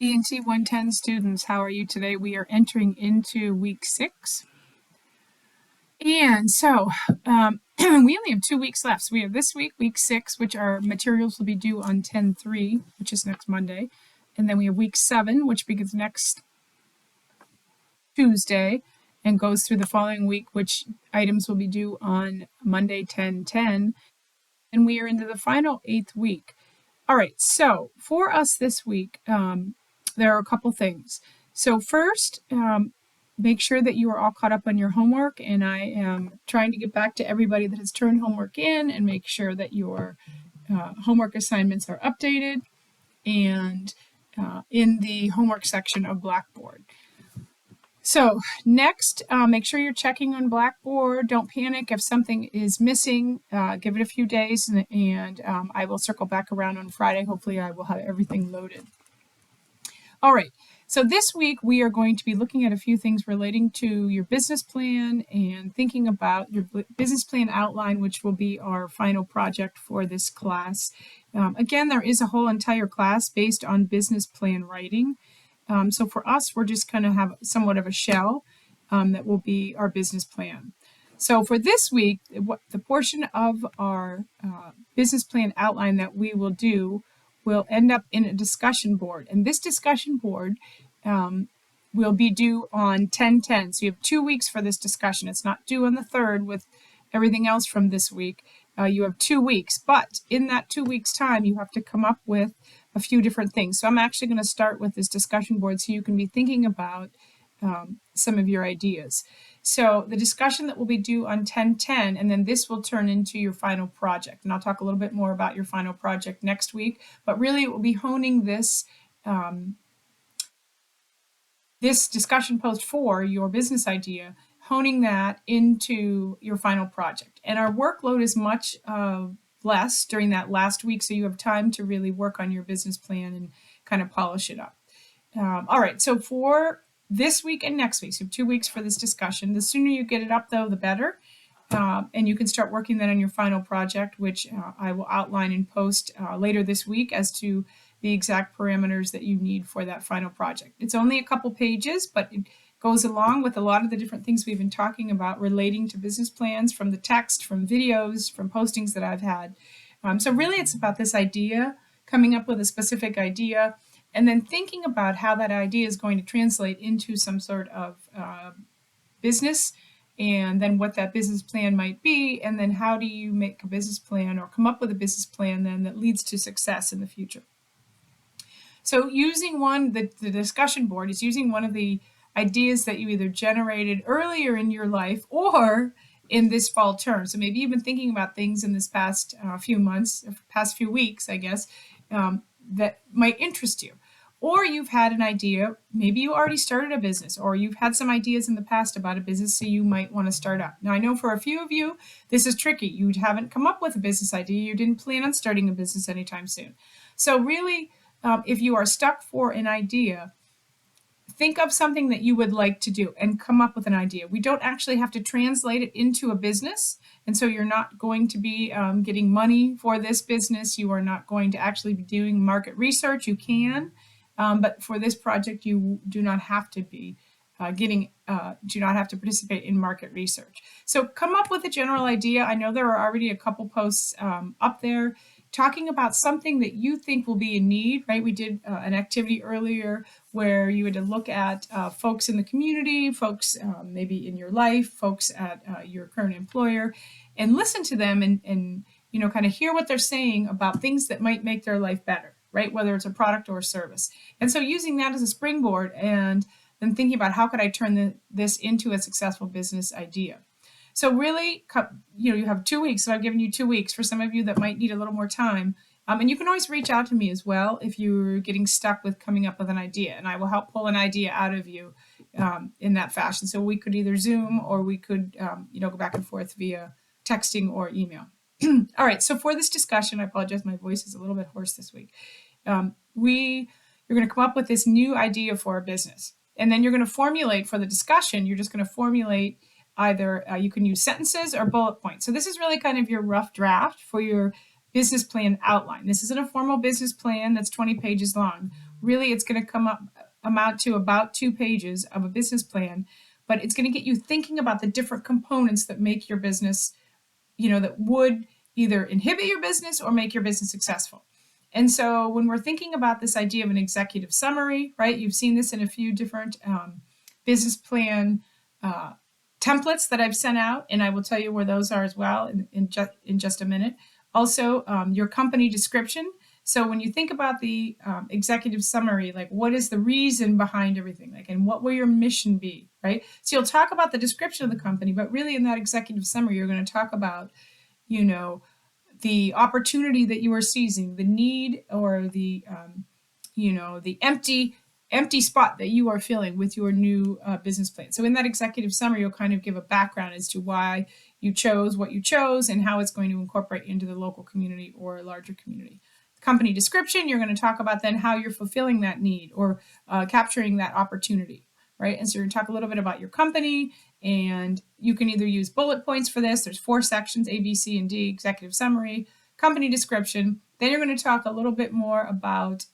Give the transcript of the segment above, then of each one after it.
ENT110 students, how are you today? We are entering into week 6. And so we only have 2 weeks left. So we have this week, week 6, which our materials will be due on 10/3, which is next Monday. And then we have week 7, which begins next Tuesday and goes through the following week, which items will be due on Monday, 10/10. And we are into the final 8th week. All right, so for us this week, there are a couple things. So first, make sure that you are all caught up on your homework, and I am trying to get back to everybody that has turned homework in and make sure that your homework assignments are updated and in the homework section of Blackboard. So next, make sure you're checking on Blackboard. Don't panic if something is missing. Give it a few days, and I will circle back around on Friday. Hopefully I will have everything loaded. All right, so this week we are going to be looking at a few things relating to your business plan and thinking about your business plan outline, which will be our final project for this class. Again, there is a whole entire class based on business plan writing. So for us, we're just going to have somewhat of a shell that will be our business plan. So for this week, the portion of our business plan outline that we will do will end up in a discussion board. And this discussion board will be due on 10/10. So you have 2 weeks for this discussion. It's not due on the 3rd with everything else from this week. You have 2 weeks, but in that 2 weeks time, you have to come up with a few different things. So I'm actually going to start with this discussion board so you can be thinking about some of your ideas. So the discussion that will be due on 10/10, and then this will turn into your final project. And I'll talk a little bit more about your final project next week, but really it will be honing this this discussion post for your business idea, honing that into your final project. And our workload is much less during that last week, so you have time to really work on your business plan and kind of polish it up. All right, so for this week and next week, so you have 2 weeks for this discussion. The sooner you get it up, though, the better. And you can start working that on your final project, which I will outline and post later this week as to the exact parameters that you need for that final project. It's only a couple pages, but it goes along with a lot of the different things we've been talking about relating to business plans, from the text, from videos, from postings that I've had. So really it's about this idea, coming up with a specific idea, and then thinking about how that idea is going to translate into some sort of business, and then what that business plan might be, and then how do you make a business plan or come up with a business plan then that leads to success in the future. So using the discussion board is using one of the ideas that you either generated earlier in your life or in this fall term. So maybe you've been thinking about things in this past few months, past few weeks, I guess, that might interest you. Or you've had an idea, maybe you already started a business, or you've had some ideas in the past about a business so you might want to start up. Now I know for a few of you, this is tricky. You haven't come up with a business idea. You didn't plan on starting a business anytime soon. So really, if you are stuck for an idea, think of something that you would like to do and come up with an idea. We don't actually have to translate it into a business, and so you're not going to be getting money for this business. You are not going to actually be doing market research. You can, but for this project, you do not have to be do not have to participate in market research. So come up with a general idea. I know there are already a couple posts up there talking about something that you think will be in need, right? We did an activity earlier where you had to look at folks in the community, folks maybe in your life, folks at your current employer, and listen to them and you know, kind of hear what they're saying about things that might make their life better, right? Whether it's a product or a service. And so using that as a springboard and then thinking about how could I turn this into a successful business idea. So really, you know, you have 2 weeks. So I've given you 2 weeks for some of you that might need a little more time. And you can always reach out to me as well if you're getting stuck with coming up with an idea, and I will help pull an idea out of you in that fashion. So we could either Zoom or we could, you know, go back and forth via texting or email. All right. So for this discussion, I apologize, my voice is a little bit hoarse this week. You're going to come up with this new idea for a business, and then you're going to formulate for the discussion. You're just going to formulate either you can use sentences or bullet points. So this is really kind of your rough draft for your business plan outline. This isn't a formal business plan that's 20 pages long. Really, it's going to amount to about 2 pages of a business plan, but it's going to get you thinking about the different components that make your business, that would either inhibit your business or make your business successful. And so when we're thinking about this idea of an executive summary, right, you've seen this in a few different business plan templates that I've sent out, and I will tell you where those are as well in just a minute. Also, your company description. So when you think about the executive summary, like what is the reason behind everything, like, and what will your mission be, right? So you'll talk about the description of the company, but really in that executive summary, you're going to talk about, the opportunity that you are seizing, the need or the empty spot that you are filling with your new business plan. So in that executive summary, you'll kind of give a background as to why you chose what you chose and how it's going to incorporate into the local community or a larger community. Company description, you're going to talk about then how you're fulfilling that need or capturing that opportunity, right? And so you're going to talk a little bit about your company, and you can either use bullet points for this. There's 4 sections, A, B, C, and D: executive summary, company description. Then you're going to talk a little bit more about,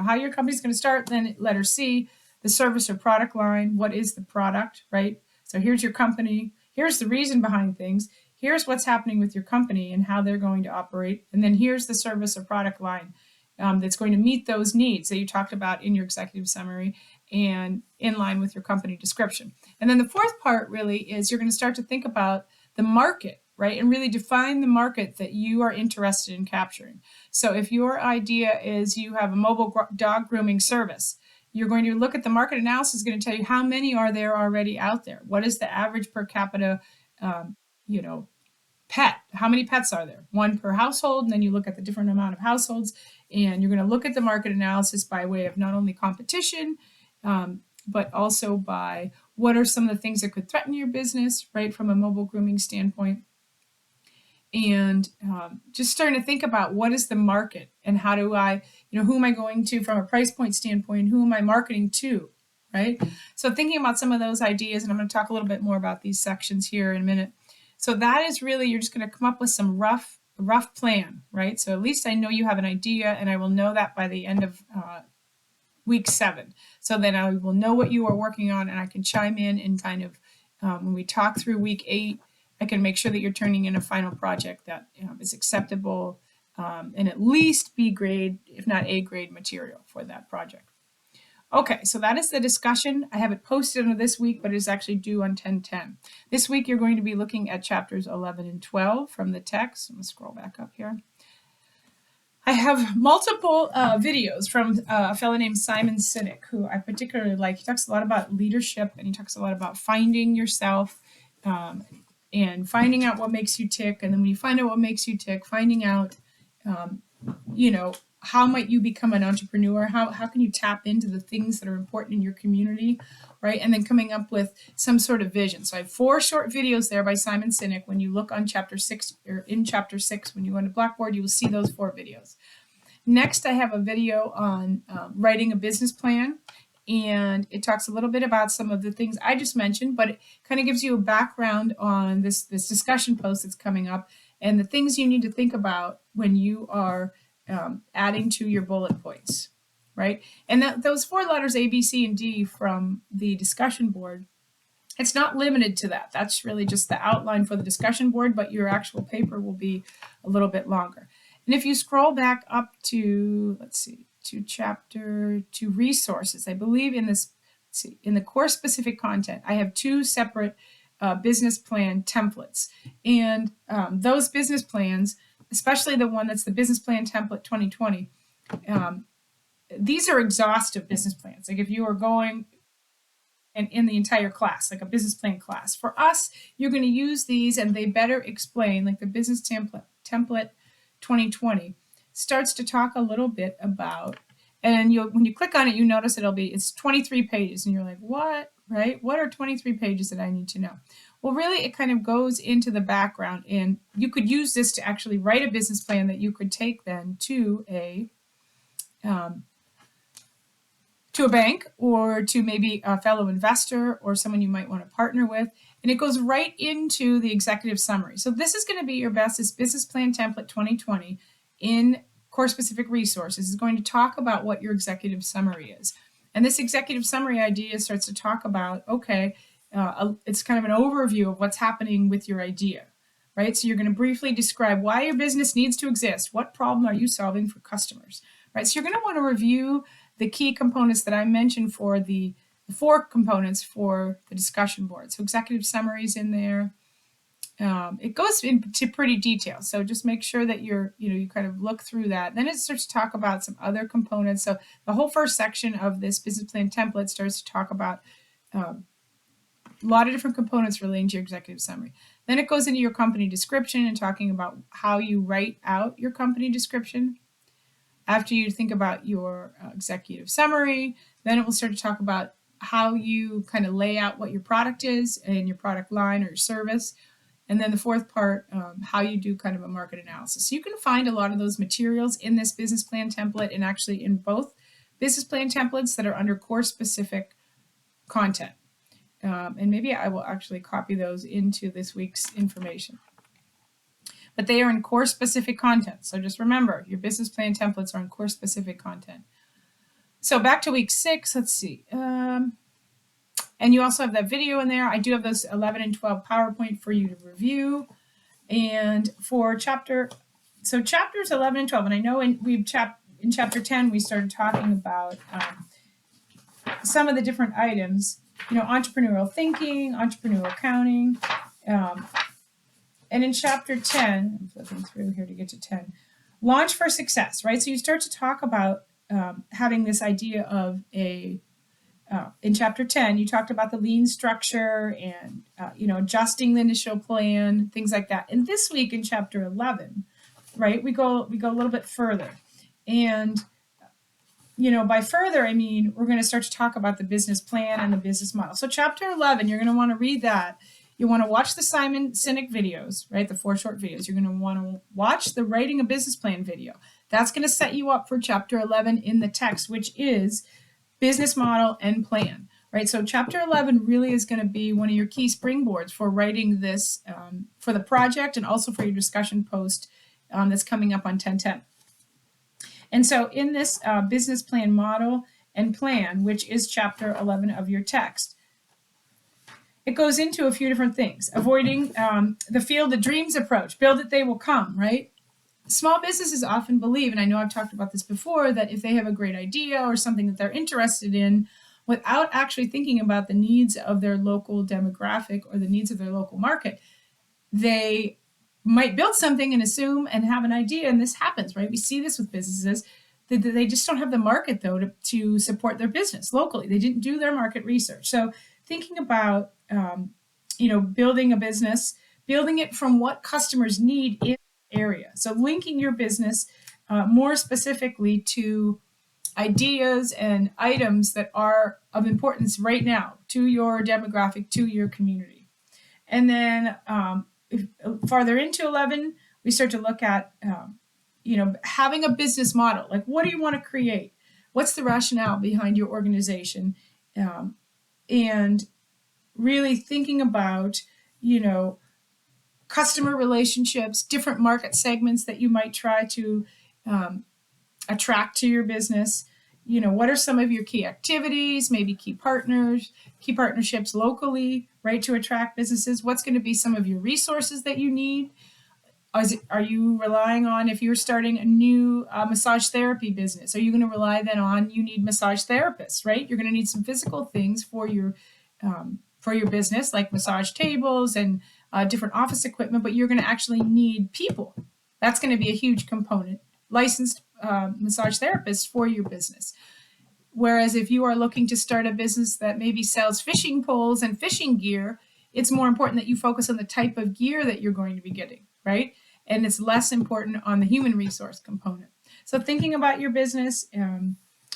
how your company's going to start. Then letter C, the service or product line. What is the product, right? So here's your company. Here's the reason behind things. Here's what's happening with your company and how they're going to operate. And then here's the service or product line that's going to meet those needs that you talked about in your executive summary and in line with your company description. And then the fourth part really is you're going to start to think about the market, right? And really define the market that you are interested in capturing. So if your idea is you have a mobile dog grooming service, you're going to look at the market analysis, is going to tell you how many are there already out there. What is the average per capita, pet? How many pets are there? 1 per household. And then you look at the different amount of households, and you're going to look at the market analysis by way of not only competition, but also by what are some of the things that could threaten your business, right, from a mobile grooming standpoint. And just starting to think about what is the market and how do I, who am I going to from a price point standpoint, who am I marketing to, right? So thinking about some of those ideas, and I'm going to talk a little bit more about these sections here in a minute. So that is really, you're just going to come up with some rough plan, right? So at least I know you have an idea, and I will know that by the end of week 7. So then I will know what you are working on, and I can chime in and kind of, when we talk through week 8, I can make sure that you're turning in a final project that is acceptable and at least B grade, if not A grade material for that project. Okay, so that is the discussion. I have it posted under this week, but it is actually due on 10/10. This week, you're going to be looking at chapters 11 and 12 from the text. I'm going to scroll back up here. I have multiple videos from a fellow named Simon Sinek, who I particularly like. He talks a lot about leadership, and he talks a lot about finding yourself and finding out what makes you tick. And then when you find out what makes you tick, finding out, how might you become an entrepreneur? How can you tap into the things that are important in your community, right? And then coming up with some sort of vision. So I have 4 short videos there by Simon Sinek. When you look on chapter 6, or in chapter 6, when you go into Blackboard, you will see those 4 videos. Next, I have a video on writing a business plan. And it talks a little bit about some of the things I just mentioned, but it kind of gives you a background on this discussion post that's coming up and the things you need to think about when you are adding to your bullet points, right? And those 4 letters, A, B, C, and D from the discussion board, it's not limited to that. That's really just the outline for the discussion board, but your actual paper will be a little bit longer. And if you scroll back up to, to resources, I believe in this, in the course specific content, I have 2 separate business plan templates. And those business plans, especially the one that's the business plan template 2020, these are exhaustive business plans. Like if you are going and in the entire class, like a business plan class. For us, you're going to use these, and they better explain, like the business template 2020 starts to talk a little bit about, and when you click on it, you notice it's 23 pages, and you're like, what, right? What are 23 pages that I need to know? Well, really, it kind of goes into the background, and you could use this to actually write a business plan that you could take then to a bank or to maybe a fellow investor or someone you might want to partner with. And it goes right into the executive summary. So this is going to be your business plan template 2020 core specific resources is going to talk about what your executive summary is. And this executive summary idea starts to talk about, okay, it's kind of an overview of what's happening with your idea, right? So you're going to briefly describe why your business needs to exist. What problem are you solving for customers, right? So you're going to want to review the key components that I mentioned for the 4 components for the discussion board. So executive summaries in there. It goes into pretty detail. So just make sure that you kind of look through that. Then it starts to talk about some other components. So the whole first section of this business plan template starts to talk about a lot of different components relating to your executive summary. Then it goes into your company description and talking about how you write out your company description. After you think about your executive summary, then it will start to talk about how you kind of lay out what your product is and your product line or your service. And then the 4th part, how you do kind of a market analysis. So you can find a lot of those materials in this business plan template and actually in both business plan templates that are under course specific content. And maybe I will actually copy those into this week's information. But they are in course specific content. So just remember, your business plan templates are in course specific content. So back to week 6, let's see. And you also have that video in there. I do have those 11 and 12 PowerPoint for you to review. And for chapters 11 and 12, and I know in chapter 10, we started talking about some of the different items, entrepreneurial thinking, entrepreneurial accounting. And in chapter 10, I'm flipping through here to get to 10, launch for success, right? So you start to talk about having this idea of in chapter 10, you talked about the lean structure and, adjusting the initial plan, things like that. And this week in chapter 11, right, we go a little bit further. And, by further, I mean, we're going to start to talk about the business plan and the business model. So chapter 11, you're going to want to read that. You want to watch the Simon Sinek videos, right, the 4 short videos. You're going to want to watch the writing a business plan video. That's going to set you up for chapter 11 in the text, which is business model and plan, right? So chapter 11 really is going to be one of your key springboards for writing this for the project and also for your discussion post that's coming up on 10/10. And so in this business plan model and plan, which is chapter 11 of your text, it goes into a few different things. Avoiding the field of dreams approach, build it, they will come, right? Small businesses often believe, and I know I've talked about this before, that if they have a great idea or something that they're interested in, without actually thinking about the needs of their local demographic or the needs of their local market, they might build something and assume and have an idea, and this happens, right? We see this with businesses, that they just don't have the market, though, to support their business locally. They didn't do their market research. So thinking about, building a business, building it from what customers need in area. So linking your business more specifically to ideas and items that are of importance right now to your demographic, to your community. And then farther into 11, we start to look at, having a business model. Like, what do you want to create? What's the rationale behind your organization? And really thinking about, customer relationships, different market segments that you might try to attract to your business. What are some of your key activities, maybe key partnerships locally, right, to attract businesses? What's going to be some of your resources that you need? Are you relying on, if you're starting a new massage therapy business, are you going to rely then on, you need massage therapists, right? You're going to need some physical things for your business, like massage tables and different office equipment, but you're going to actually need people. That's going to be a huge component. Licensed massage therapists for your business. Whereas if you are looking to start a business that maybe sells fishing poles and fishing gear, it's more important that you focus on the type of gear that you're going to be getting, right? And it's less important on the human resource component. So thinking about your business,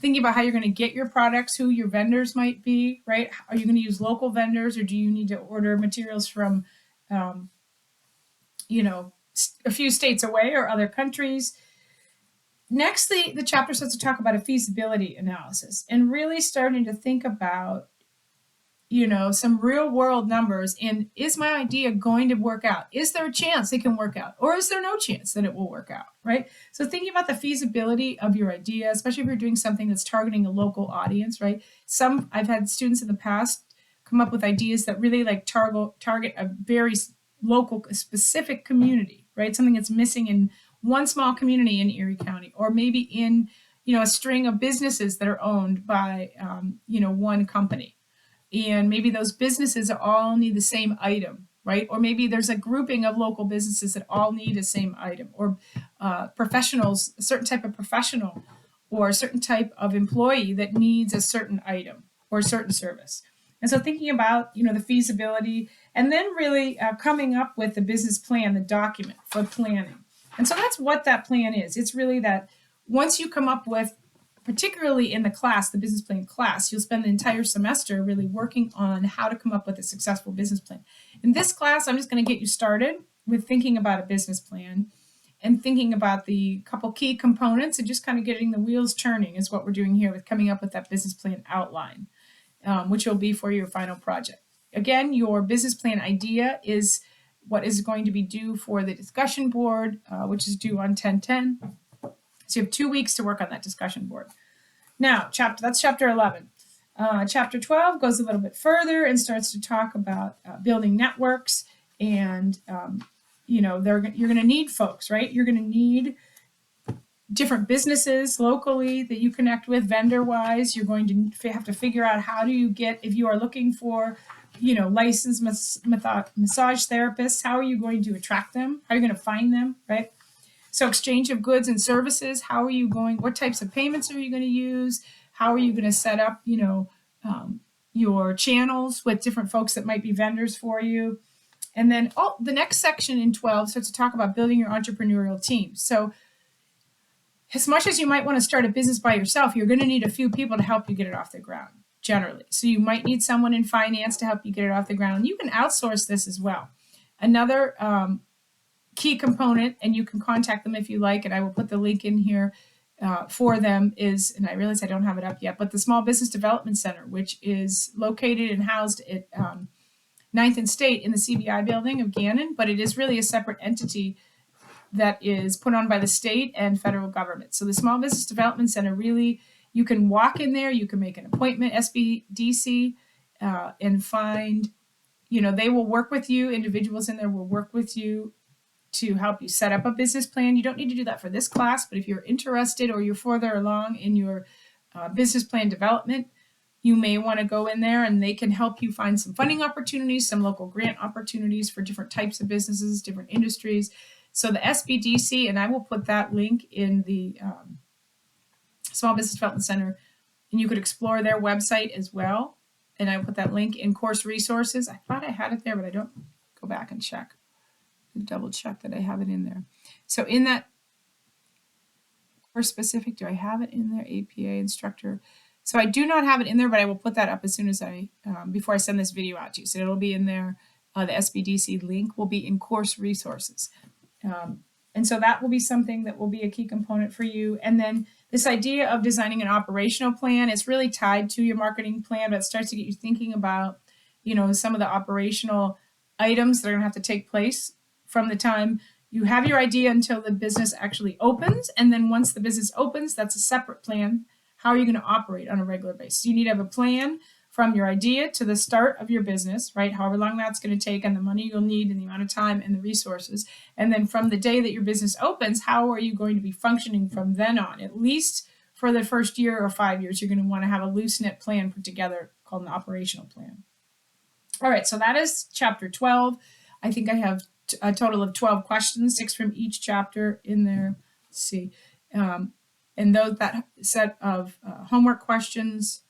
thinking about how you're going to get your products, who your vendors might be, right? Are you going to use local vendors, or do you need to order materials from, a few states away or other countries? Next, the chapter starts to talk about a feasibility analysis and really starting to think about some real world numbers. And is my idea going to work out? Is there a chance it can work out? Or is there no chance that it will work out, right? So thinking about the feasibility of your idea, especially if you're doing something that's targeting a local audience, right? I've had students in the past come up with ideas that really like target a very local, specific community, right? Something that's missing in one small community in Erie County, or maybe in, a string of businesses that are owned by, one company. And maybe those businesses all need the same item, right? Or maybe there's a grouping of local businesses that all need the same item, or professionals, a certain type of professional or a certain type of employee that needs a certain item or a certain service. And so thinking about, the feasibility, and then really coming up with the business plan, the document for planning. And so that's what that plan is. It's really that once you come up with, particularly in the class, the business plan class, you'll spend the entire semester really working on how to come up with a successful business plan. In this class, I'm just going to get you started with thinking about a business plan and thinking about the couple key components, and just kind of getting the wheels turning is what we're doing here with coming up with that business plan outline, which will be for your final project. Again, your business plan idea is what is going to be due for the discussion board, which is due on 10/10. So you have 2 weeks to work on that discussion board. Now, that's chapter 11. Chapter 12 goes a little bit further and starts to talk about building networks. And, you're going to need folks, right? You're going to need different businesses locally that you connect with vendor-wise. You're going to have to figure out how do you get, if you are looking for, licensed massage therapists, how are you going to attract them? How are you going to find them, right? So exchange of goods and services, what types of payments are you going to use? How are you going to set up, your channels with different folks that might be vendors for you? And then the next section in 12 starts to talk about building your entrepreneurial team. So as much as you might want to start a business by yourself, you're going to need a few people to help you get it off the ground, generally. So you might need someone in finance to help you get it off the ground. You can outsource this as well. Another key component, and you can contact them if you like, and I will put the link in here for them, is, and I realize I don't have it up yet, but the Small Business Development Center, which is located and housed at 9th and State in the CBI building of Gannon, but it is really a separate entity that is put on by the state and federal government. So the Small Business Development Center, really, you can walk in there, you can make an appointment, SBDC, and find, they will work with you, individuals in there will work with you to help you set up a business plan. You don't need to do that for this class, but if you're interested or you're further along in your business plan development, you may want to go in there and they can help you find some funding opportunities, some local grant opportunities for different types of businesses, different industries. So the SBDC, and I will put that link in the Small Business Development Center, and you could explore their website as well. And I will put that link in course resources. I thought I had it there, but I don't. Go back and check. Double check that I have it in there. So in that course specific, do I have it in there? APA instructor. So I do not have it in there, but I will put that up as soon as before I send this video out to you. So it'll be in there. The SBDC link will be in course resources. And so that will be something that will be a key component for you. And then this idea of designing an operational plan, it's really tied to your marketing plan, but it starts to get you thinking about, some of the operational items that are going to have to take place from the time you have your idea until the business actually opens. And then once the business opens, that's a separate plan. How are you going to operate on a regular basis? You need to have a plan from your idea to the start of your business, right? However long that's going to take, and the money you'll need and the amount of time and the resources. And then from the day that your business opens, how are you going to be functioning from then on? At least for the first year or 5 years, you're going to want to have a loose knit plan put together called an operational plan. All right, so that is chapter 12. I think I have a total of 12 questions, 6 from each chapter in there. Let's see. And that set of homework questions.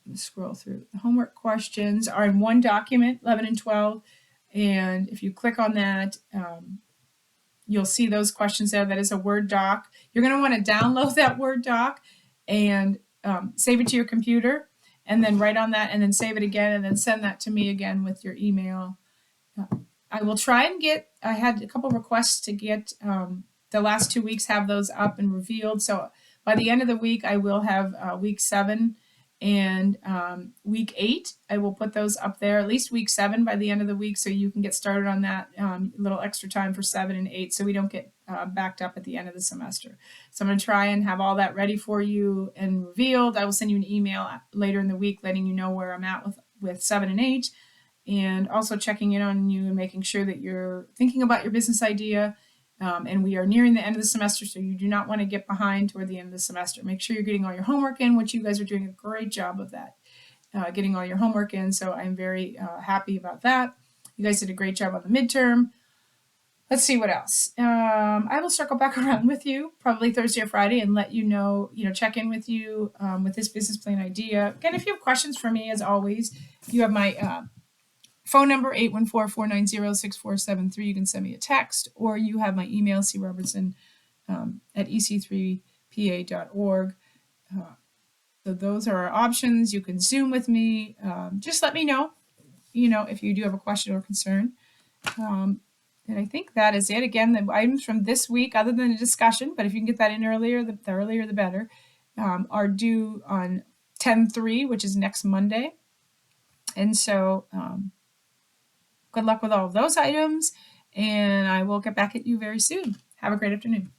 Let me scroll through. The homework questions are in one document, 11 and 12. And if you click on that, you'll see those questions there. That is a Word doc. You're going to want to download that Word doc and save it to your computer, and then write on that, and then save it again, and then send that to me again with your email. I will try and I had a couple requests to get the last 2 weeks, have those up and revealed. So by the end of the week, I will have week 7 And week 8, I will put those up there, at least week 7 by the end of the week, so you can get started on that little extra time for 7 and 8, so we don't get backed up at the end of the semester. So I'm going to try and have all that ready for you and revealed. I will send you an email later in the week letting you know where I'm at with 7 and 8, and also checking in on you and making sure that you're thinking about your business idea. And we are nearing the end of the semester, so you do not want to get behind toward the end of the semester. Make sure you're getting all your homework in, which you guys are doing a great job of that, getting all your homework in. So I'm very happy about that. You guys did a great job on the midterm. Let's see what else. I will circle back around with you probably Thursday or Friday and let you know, check in with you with this business plan idea. Again, if you have questions for me, as always, you have my phone number, 814-490-6473. You can send me a text, or you have my email, crobertson at EC3PA.org. So those are our options. You can Zoom with me. Just let me know, if you do have a question or concern. And I think that is it. Again, the items from this week, other than a discussion, but if you can get that in earlier, the earlier the better, are due on 10/3, which is next Monday. And so good luck with all of those items, and I will get back at you very soon. Have a great afternoon.